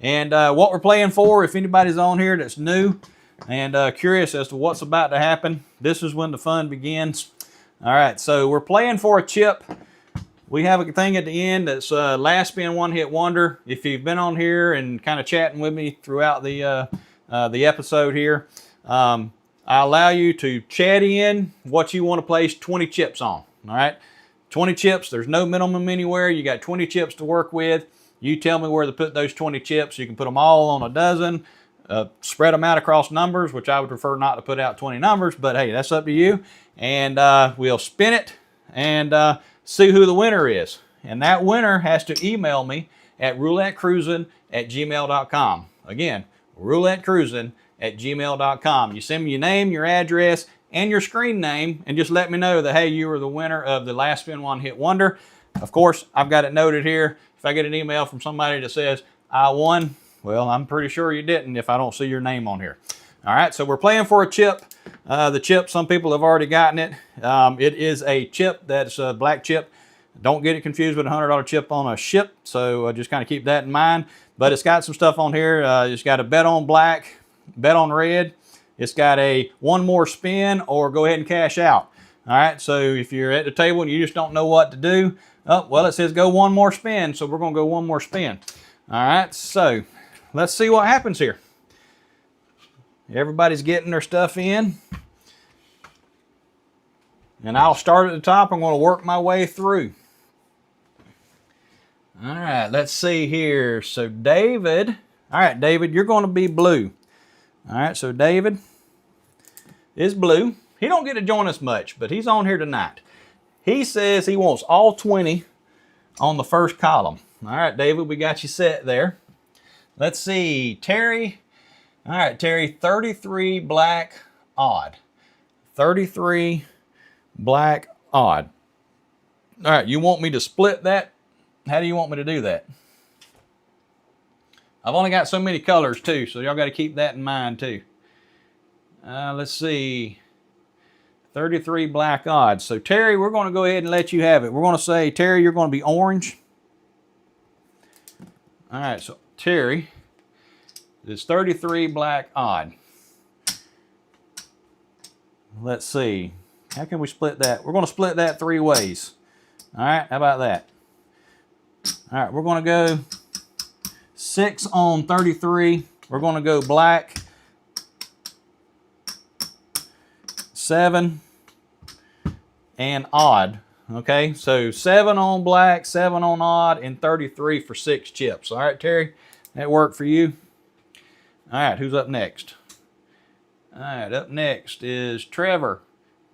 And what we're playing for, if anybody's on here that's new and curious as to what's about to happen, this is when the fun begins. All right, so we're playing for a chip. We have a thing at the end that's last spin one-hit wonder. If you've been on here and kind of chatting with me throughout the episode here, I allow you to chat in what you want to place 20 chips on. All right, 20 chips. There's no minimum anywhere. You got 20 chips to work with. You tell me where to put those 20 chips. You can put them all on a dozen, spread them out across numbers, which I would prefer not to put out 20 numbers, but hey, that's up to you. And we'll spin it and see who the winner is. And that winner has to email me at roulettecruisin@gmail.com. Again, roulettecruisin gmail.com. You send me your name, your address, and your screen name, and just let me know that, hey, you were the winner of the Last Spin One Hit Wonder. Of course, I've got it noted here. If I get an email from somebody that says I won, well, I'm pretty sure you didn't if I don't see your name on here. All right, so we're playing for a chip. The chip, some people have already gotten it. It is a chip that's a black chip. Don't get it confused with a $100 chip on a ship, so just kind of keep that in mind. But it's got some stuff on here. It's got a bet on black, bet on red. It's got a one more spin or go ahead and cash out. All right, so if you're at the table and you just don't know what to do, oh, well, it says go one more spin, so we're going to go one more spin. All right, so let's see what happens here. Everybody's getting their stuff in. And I'll start at the top. I'm going to work my way through. All right, let's see here. So David, all right, David, you're going to be blue. All right, so David is blue. He don't get to join us much, but he's on here tonight. He says he wants all 20 on the first column. All right, David, we got you set there. Let's see, Terry. All right, Terry, 33 black odd. 33 black odd. All right, you want me to split that? How do you want me to do that? I've only got so many colors too, so y'all got to keep that in mind too. Let's see. 33 black odds. So Terry, we're going to go ahead and let you have it. We're going to say, Terry, you're going to be orange. All right, so Terry is 33 black odd. Let's see. How can we split that? We're going to split that 3 ways. All right, how about that? All right, we're going to go 6 on 33. We're going to go black. 7 and odd. Okay, so 7 on black, 7 on odd, and 33 for 6 chips. All right, Terry, that worked for you? All right, who's up next? All right, up next is Trevor.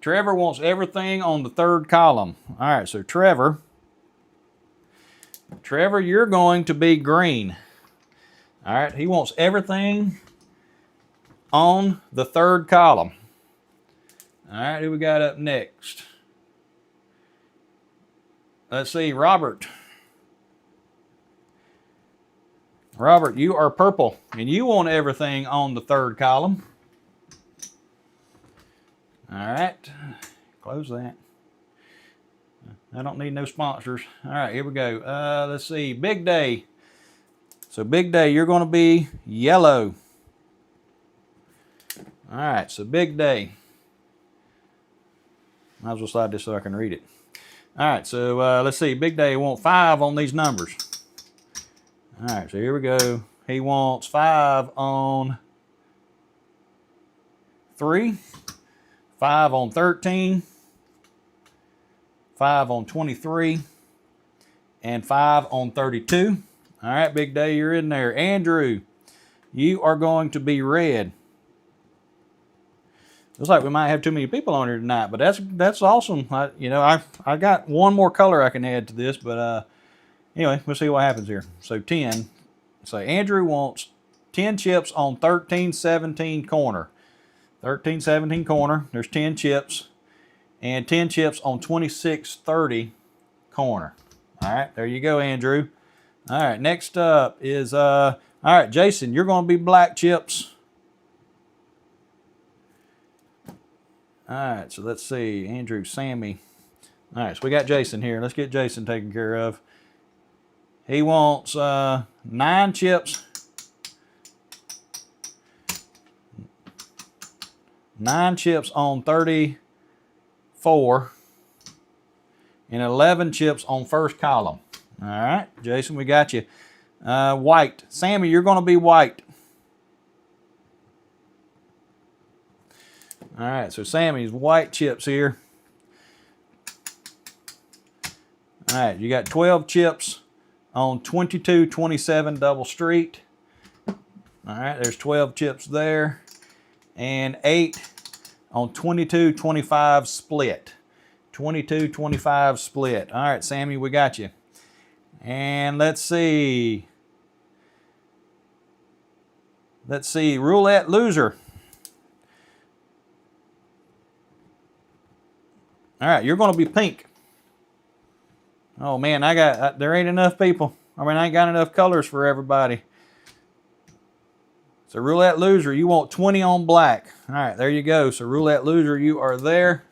Trevor wants everything on the 3rd column. All right, so Trevor, you're going to be green. All right, he wants everything on the 3rd column. All right, who we got up next? Let's see, Robert. Robert, you are purple, and you want everything on the 3rd column. All right, close that. I don't need no sponsors. All right, here we go. Let's see, Big Day. So Big Day, you're going to be yellow. All right, so Big Day. Might as well slide this so I can read it. All right, so let's see. Big Day wants 5 on these numbers. All right, so here we go. He wants 5 on 3, 5 on 13, 5 on 23, and 5 on 32. All right, Big Day, you're in there. Andrew, you are going to be red. Looks like we might have too many people on here tonight, but that's awesome. I got one more color I can add to this, but anyway, we'll see what happens here. So 10. So Andrew wants 10 chips on 13-17 corner. 13-17 corner. There's 10 chips, and 10 chips on 26-30 corner. All right, there you go, Andrew. All right, next up is all right, Jason. You're going to be black chips. All right, so let's see, Andrew, Sammy. All right, so we got Jason here. Let's get Jason taken care of. He wants 9 chips. 9 chips on 34 and 11 chips on 1st column. All right, Jason, we got you. White. Sammy, you're going to be white. All right, so Sammy's white chips here. All right, you got 12 chips on 22-27 double street. All right, there's 12 chips there. And 8 on 22-25 split. 22-25 split. All right, Sammy, we got you. And let's see. Let's see, roulette loser. All right, you're going to be pink. Oh man, there ain't enough people. I mean, I ain't got enough colors for everybody. So roulette loser, you want 20 on black. All right, there you go. So roulette loser, you are there.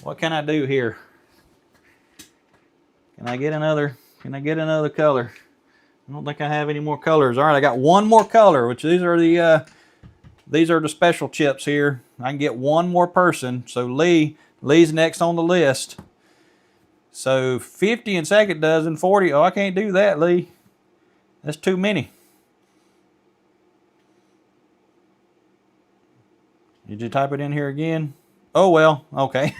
What can I do here? Can I get another color? I don't think I have any more colors. All right, I got one more color, which these are the special chips here. I can get one more person. So Lee's next on the list. So 50 in second dozen, 40. Oh, I can't do that, Lee. That's too many. Did you type it in here again? Oh, well, okay.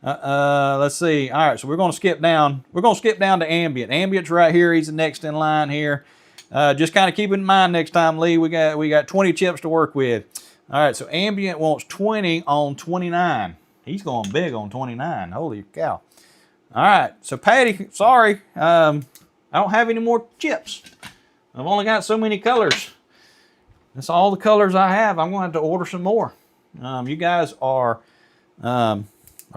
Let's see. All right, so we're going to skip down. We're going to skip down to Ambient. Ambient's right here. He's the next in line here. Just kind of keep in mind next time, Lee, we got 20 chips to work with. All right, so Ambient wants 20 on 29. He's going big on 29. Holy cow. All right, so Patty, sorry. I don't have any more chips. I've only got so many colors. That's all the colors I have. I'm going to have to order some more. You guys are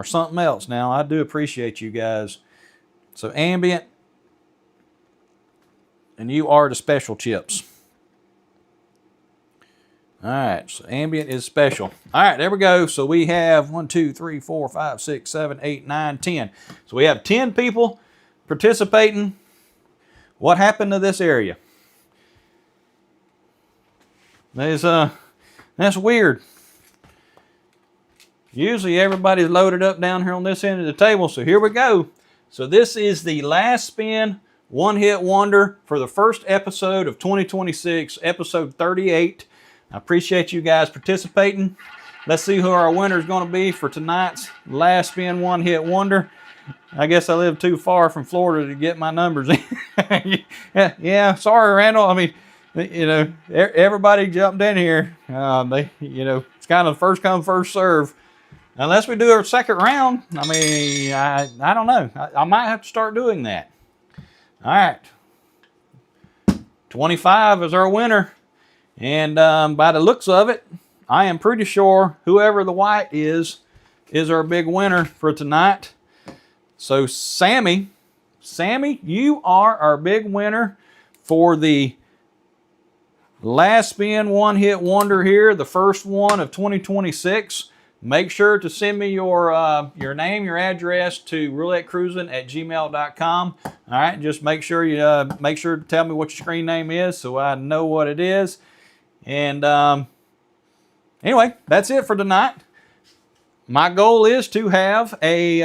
something else now. I do appreciate you guys. So Ambient, and you are the special chips. All right, so Ambient is special. All right, there we go. So we have 1, 2, 3, 4, 5, 6, 7, 8, 9, 10. So we have 10 people participating. What happened to this area? That's weird. Usually everybody's loaded up down here on this end of the table. So here we go. So this is the last spin one-hit wonder for the first episode of 2026, episode 38. I appreciate you guys participating. Let's see who our winner is going to be for tonight's last spin one-hit wonder. I guess I live too far from Florida to get my numbers in. Yeah, sorry, Randall. I mean, you know, everybody jumped in here. It's kind of first come, first serve. Unless we do a second round, I mean, I don't know. I might have to start doing that. All right. 25 is our winner. And by the looks of it, I am pretty sure whoever the white is our big winner for tonight. So Sammy, you are our big winner for the last spin one-hit wonder here, the first one of 2026. Make sure to send me your name, your address to roulettecruisin@gmail.com. All right, just make sure to tell me what your screen name is so I know what it is. And anyway, that's it for tonight. My goal is to have a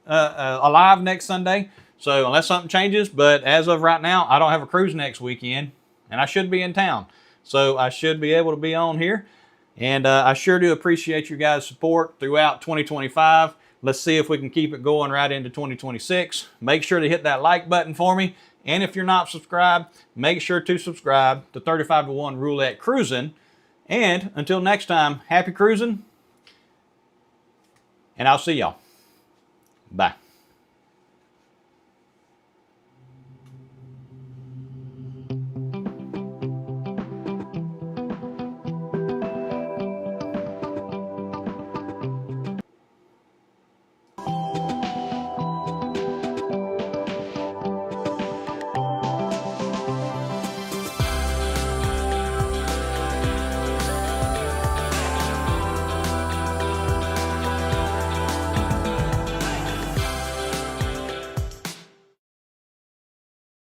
live next Sunday. So unless something changes, but as of right now, I don't have a cruise next weekend, and I should be in town. So I should be able to be on here. And I sure do appreciate your guys' support throughout 2025. Let's see if we can keep it going right into 2026. Make sure to hit that like button for me. And if you're not subscribed, make sure to subscribe to 35 to 1 Roulette Cruisin'. And until next time, happy cruising. And I'll see y'all. Bye.